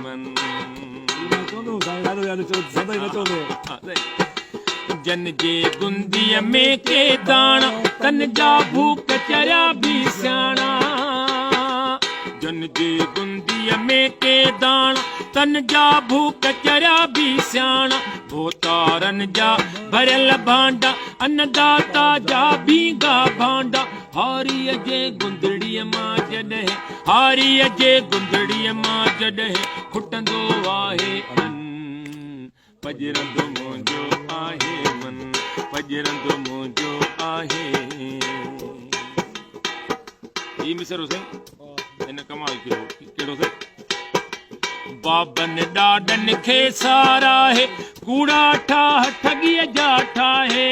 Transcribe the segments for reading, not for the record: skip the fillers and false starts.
मन सदा जन जे गुंदीअ में के दाणा तन जा भूख चरिया भी सियाणा जन जे गुंदीअ में के दाणा तन जा भूख चरिया भी सियाणा भोतारन जा भरियल भांडा अन्नदाता जा भीगा भांडा हारीअ जे गुंदड़ीअ मां जॾहिं हारीअ जे गुंदड़ीअ मां जॾहिं खुटंदो आहे अन पजरंदो मुंहिंजो आहे मन पजरंदो मुंहिंजो आहे ही मिसरो साईं हिन कमाल कयो कहिड़ो साईं बाबन ॾाॾनि खे साराहे कूड़ा ठाह ठॻीअ जा ठाहे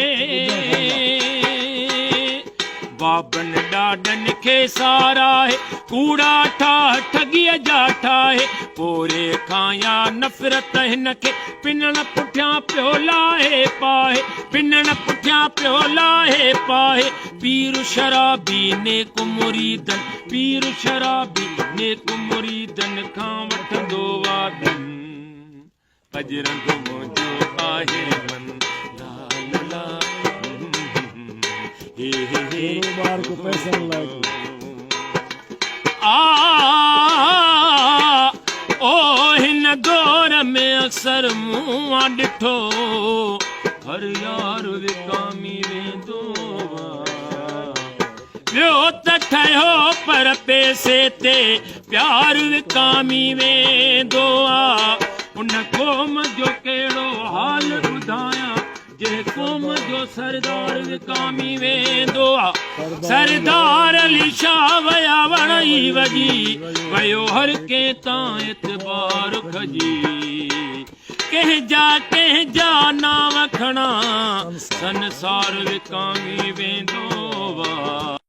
बाबन ॾाॾनि खे साराहे कूड़ा ठाह ठॻीअ जा ठाहे पोरे खां या नफ़रत हिन खे पिनण पुठियां पियो लाहे पाहे पिनण पुठियां पियो लाहे पाहे पीर शराबी नेक मुरीदन पीर शराबी नेक मुरीदन खां वठंदो वादन पजरंदो मुंहिंजो आहे मन ला ला ला बार को पैसा लागे ओ हिन दौर में अक्सर मुंहुं ॾिठो हर यार विकामी वेंदो ॿियो त ठहियो पर पैसे ते प्यार विकामी वेंदो आहे उन क़ौम जो कहिड़ो हाल ॿुधायां जे क़ौम जो सरदार विकामी वेंदो आहे सरदार अली शाह वया वणई वॼी वयो हर कंहिं तां एतबार खजी कंहिंजा नाम खणा संसार विकामी वेंदो आहे